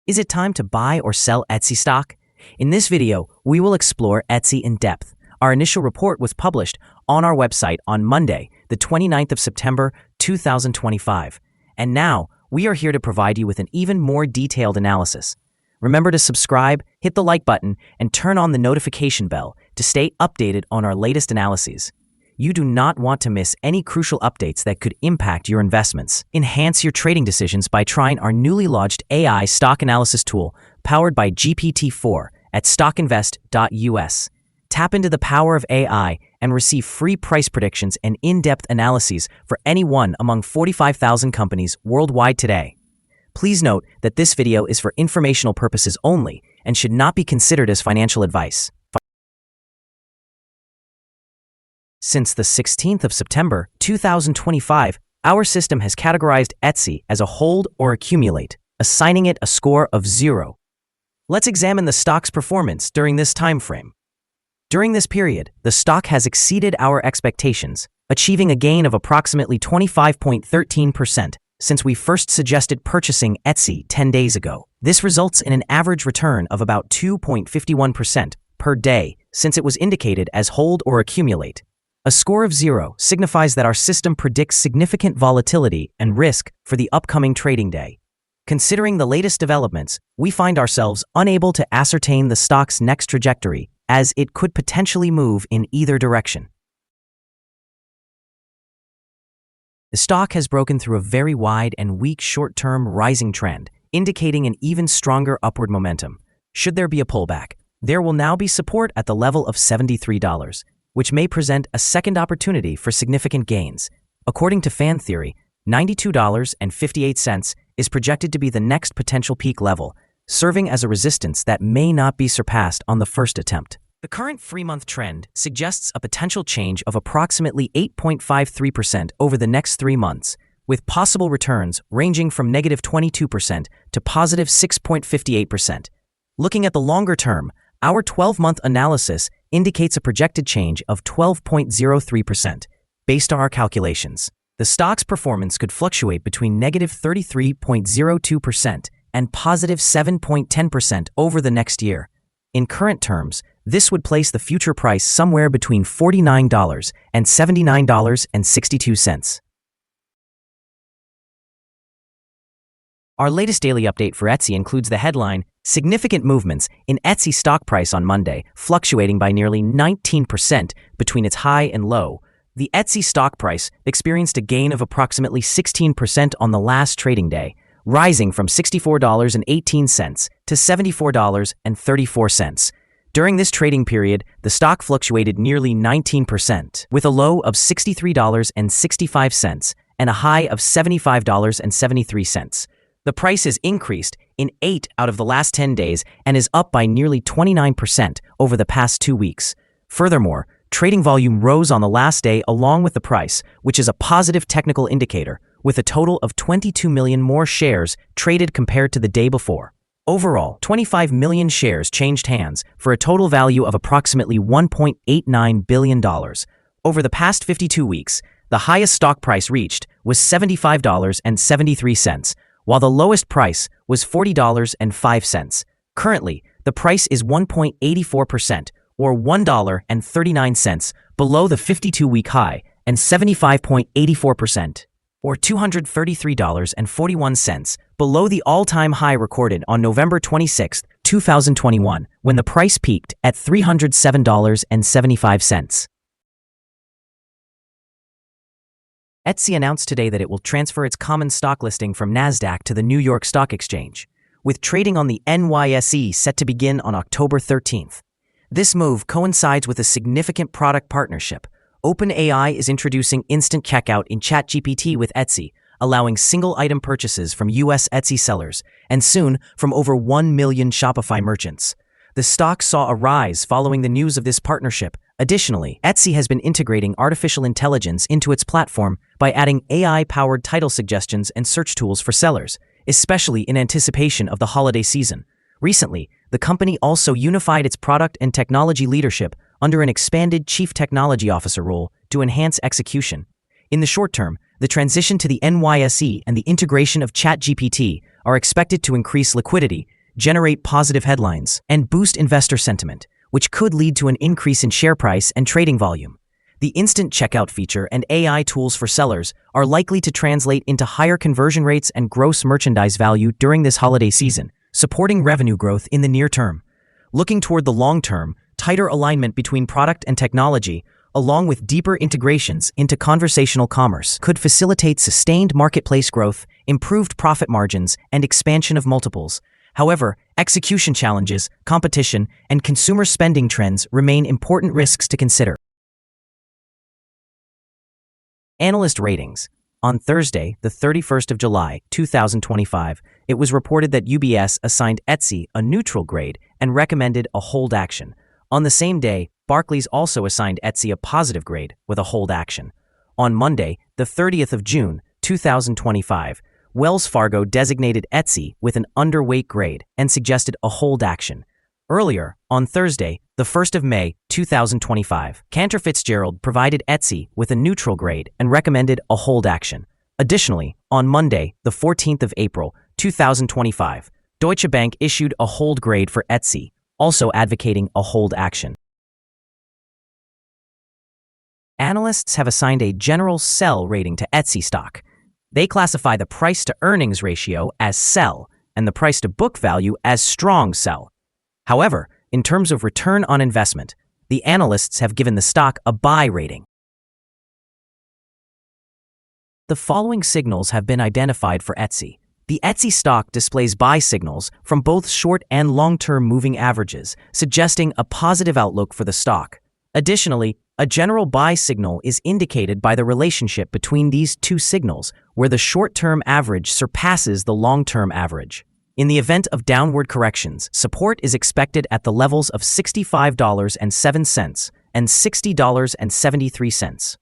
Is it time to buy or sell Etsy stock? In this video, we will explore Etsy in depth. Our initial report was published on our website on Monday, the 29th of September, 2025. And now, we are here to provide you with an even more detailed analysis. Remember to subscribe, hit the like button, and turn on the notification bell to stay updated on our latest analyses. You do not want to miss any crucial updates that could impact your investments. Enhance your trading decisions by trying our newly launched AI stock analysis tool powered by GPT-4 at StockInvest.us. Tap into the power of AI and receive free price predictions and in-depth analyses for any one among 45,000 companies worldwide today. Please note that this video is for informational purposes only and should not be considered as financial advice. Since the 16th of September, 2025, our system has categorized Etsy as a hold or accumulate, assigning it a score of 0. Let's examine the stock's performance during this time frame. During this period, the stock has exceeded our expectations, achieving a gain of approximately 25.13% since we first suggested purchasing Etsy 10 days ago. This results in an average return of about 2.51% per day since it was indicated as hold or accumulate. A score of 0 signifies that our system predicts significant volatility and risk for the upcoming trading day. Considering the latest developments, we find ourselves unable to ascertain the stock's next trajectory, as it could potentially move in either direction. The stock has broken through a very wide and weak short-term rising trend, indicating an even stronger upward momentum. Should there be a pullback, there will now be support at the level of $73. Which may present a second opportunity for significant gains. According to fan theory, $92.58 is projected to be the next potential peak level, serving as a resistance that may not be surpassed on the first attempt. The current 3-month trend suggests a potential change of approximately 8.53% over the next 3 months, with possible returns ranging from negative 22% to positive 6.58%. Looking at the longer term, our 12-month analysis indicates a projected change of 12.03%. Based on our calculations, the stock's performance could fluctuate between negative 33.02% and positive 7.10% over the next year. In current terms, this would place the future price somewhere between $49 and $79.62. Our latest daily update for Etsy includes the headline, "Significant movements in Etsy stock price on Monday, fluctuating by nearly 19% between its high and low." The Etsy stock price experienced a gain of approximately 16% on the last trading day, rising from $64.18 to $74.34. During this trading period, the stock fluctuated nearly 19%, with a low of $63.65 and a high of $75.73. The price has increased in 8 out of the last 10 days and is up by nearly 29% over the past 2 weeks. Furthermore, trading volume rose on the last day along with the price, which is a positive technical indicator, with a total of 22 million more shares traded compared to the day before. Overall, 25 million shares changed hands for a total value of approximately $1.89 billion. Over the past 52 weeks, the highest stock price reached was $75.73, while the lowest price was $40.05. Currently, the price is 1.84%, or $1.39, below the 52-week high, and 75.84%, or $233.41, below the all-time high recorded on November 26, 2021, when the price peaked at $307.75. Etsy announced today that it will transfer its common stock listing from NASDAQ to the New York Stock Exchange, with trading on the NYSE set to begin on October 13th. This move coincides with a significant product partnership. OpenAI is introducing instant checkout in ChatGPT with Etsy, allowing single-item purchases from U.S. Etsy sellers, and soon from over 1 million Shopify merchants. The stock saw a rise following the news of this partnership. Additionally, Etsy has been integrating artificial intelligence into its platform by adding AI-powered title suggestions and search tools for sellers, especially in anticipation of the holiday season. Recently, the company also unified its product and technology leadership under an expanded Chief Technology Officer role to enhance execution. In the short term, the transition to the NYSE and the integration of ChatGPT are expected to increase liquidity, generate positive headlines, and boost investor sentiment, which could lead to an increase in share price and trading volume. The instant checkout feature and AI tools for sellers are likely to translate into higher conversion rates and gross merchandise value during this holiday season, supporting revenue growth in the near term. Looking toward the long term, tighter alignment between product and technology, along with deeper integrations into conversational commerce, could facilitate sustained marketplace growth, improved profit margins, and expansion of multiples. However, execution challenges, competition, and consumer spending trends remain important risks to consider. Analyst ratings. On Thursday, the 31st of July, 2025, it was reported that UBS assigned Etsy a neutral grade and recommended a hold action. On the same day, Barclays also assigned Etsy a positive grade with a hold action. On Monday, the 30th of June, 2025, Wells Fargo designated Etsy with an underweight grade and suggested a hold action. Earlier, on Thursday, the 1st of May, 2025, Cantor Fitzgerald provided Etsy with a neutral grade and recommended a hold action. Additionally, on Monday, the 14th of April, 2025, Deutsche Bank issued a hold grade for Etsy, also advocating a hold action. Analysts have assigned a general sell rating to Etsy stock. They classify the price-to-earnings ratio as sell and the price-to-book value as strong sell. However, in terms of return on investment, the analysts have given the stock a buy rating. The following signals have been identified for Etsy. The Etsy stock displays buy signals from both short and long-term moving averages, suggesting a positive outlook for the stock. Additionally, a general buy signal is indicated by the relationship between these two signals, where the short-term average surpasses the long-term average. In the event of downward corrections, support is expected at the levels of $65.07 and $60.73.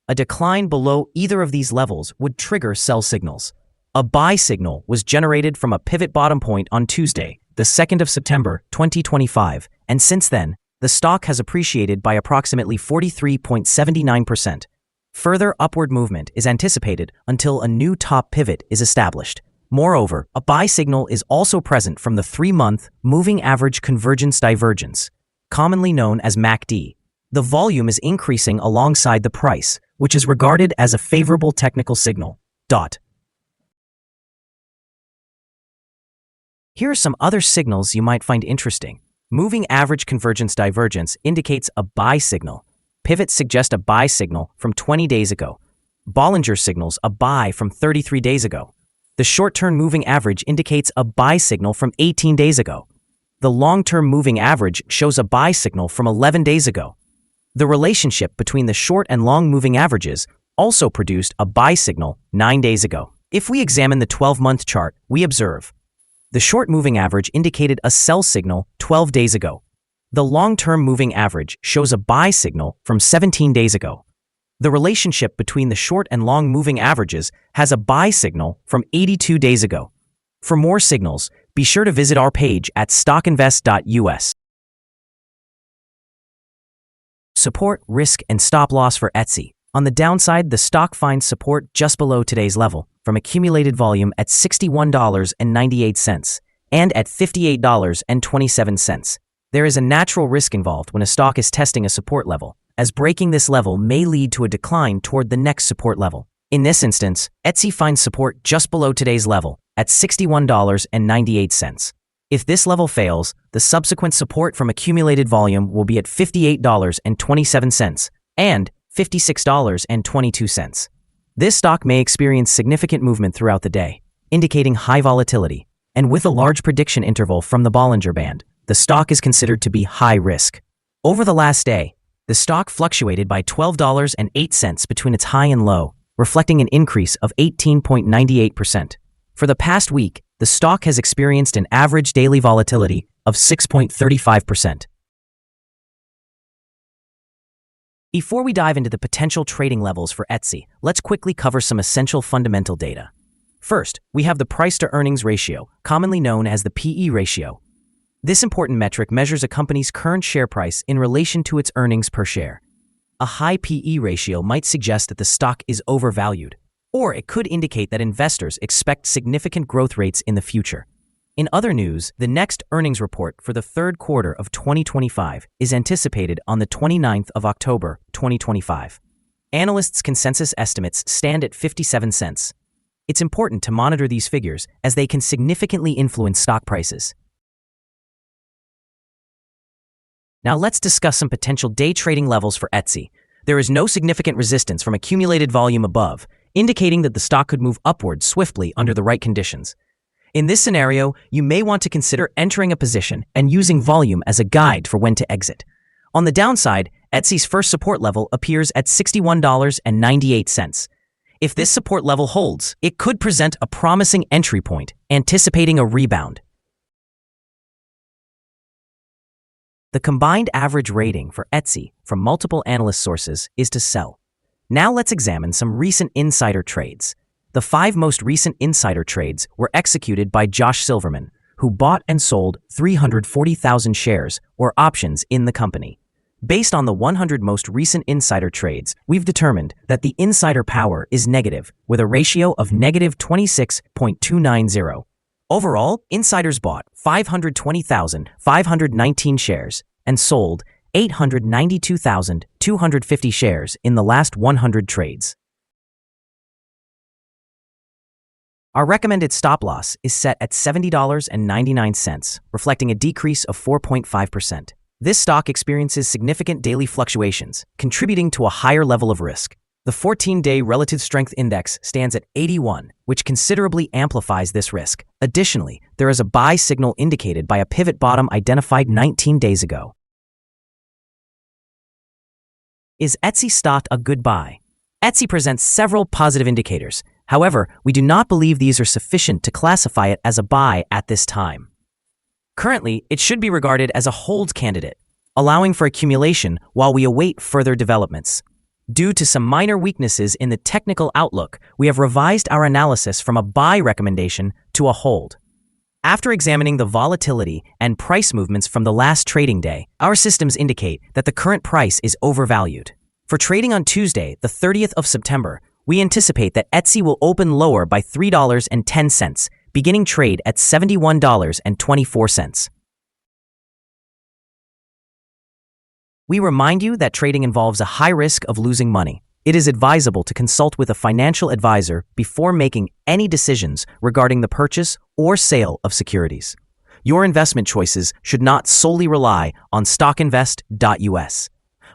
A decline below either of these levels would trigger sell signals. A buy signal was generated from a pivot bottom point on Tuesday, the 2nd of September, 2025, and since then, the stock has appreciated by approximately 43.79%. Further upward movement is anticipated until a new top pivot is established. Moreover, a buy signal is also present from the 3-month moving average convergence divergence, commonly known as MACD. The volume is increasing alongside the price, which is regarded as a favorable technical signal. Here are some other signals you might find interesting. Moving average convergence divergence indicates a buy signal. Pivots suggest a buy signal from 20 days ago. Bollinger signals a buy from 33 days ago. The short-term moving average indicates a buy signal from 18 days ago. The long-term moving average shows a buy signal from 11 days ago. The relationship between the short and long moving averages also produced a buy signal 9 days ago. If we examine the 12-month chart, we observe the short moving average indicated a sell signal 12 days ago. The long-term moving average shows a buy signal from 17 days ago. The relationship between the short and long moving averages has a buy signal from 82 days ago. For more signals, be sure to visit our page at StockInvest.us. Support, risk, and stop loss for Etsy. On the downside, the stock finds support just below today's level, from accumulated volume at $61.98 and at $58.27. There is a natural risk involved when a stock is testing a support level, as breaking this level may lead to a decline toward the next support level. In this instance, Etsy finds support just below today's level at $61.98. If this level fails, the subsequent support from accumulated volume will be at $58.27 and $56.22. This stock may experience significant movement throughout the day, indicating high volatility, and with a large prediction interval from the Bollinger Band, the stock is considered to be high risk. Over the last day, the stock fluctuated by $12.08 between its high and low, reflecting an increase of 18.98%. For the past week, the stock has experienced an average daily volatility of 6.35%. Before we dive into the potential trading levels for Etsy, let's quickly cover some essential fundamental data. First, we have the price-to-earnings ratio, commonly known as the PE ratio. This important metric measures a company's current share price in relation to its earnings per share. A high PE ratio might suggest that the stock is overvalued, or it could indicate that investors expect significant growth rates in the future. In other news, the next earnings report for the third quarter of 2025 is anticipated on the 29th of October, 2025. Analysts' consensus estimates stand at 57 cents. It's important to monitor these figures as they can significantly influence stock prices. Now let's discuss some potential day trading levels for Etsy. There is no significant resistance from accumulated volume above, indicating that the stock could move upward swiftly under the right conditions. In this scenario, you may want to consider entering a position and using volume as a guide for when to exit. On the downside, Etsy's first support level appears at $61.98. If this support level holds, it could present a promising entry point, anticipating a rebound. The combined average rating for Etsy from multiple analyst sources is to sell. Now let's examine some recent insider trades. The 5 most recent insider trades were executed by Josh Silverman, who bought and sold 340,000 shares or options in the company. Based on the 100 most recent insider trades, we've determined that the insider power is negative, with a ratio of negative 26.290. Overall, insiders bought 520,519 shares and sold 892,250 shares in the last 100 trades. Our recommended stop loss is set at $70.99, reflecting a decrease of 4.5%. This stock experiences significant daily fluctuations, contributing to a higher level of risk. The 14-day relative strength index stands at 81, which considerably amplifies this risk. Additionally, there is a buy signal indicated by a pivot bottom identified 19 days ago. Is Etsy stock a good buy? Etsy presents several positive indicators. However, we do not believe these are sufficient to classify it as a buy at this time. Currently, it should be regarded as a hold candidate, allowing for accumulation while we await further developments. Due to some minor weaknesses in the technical outlook, we have revised our analysis from a buy recommendation to a hold. After examining the volatility and price movements from the last trading day, our systems indicate that the current price is overvalued. For trading on Tuesday, the 30th of September, we anticipate that Etsy will open lower by $3.10, beginning trade at $71.24. We remind you that trading involves a high risk of losing money. It is advisable to consult with a financial advisor before making any decisions regarding the purchase or sale of securities. Your investment choices should not solely rely on StockInvest.us.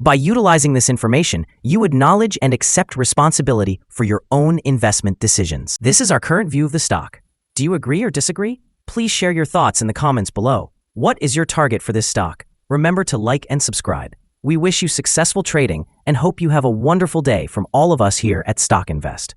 By utilizing this information, you acknowledge and accept responsibility for your own investment decisions. This is our current view of the stock. Do you agree or disagree? Please share your thoughts in the comments below. What is your target for this stock? Remember to like and subscribe. We wish you successful trading and hope you have a wonderful day from all of us here at Stock Invest.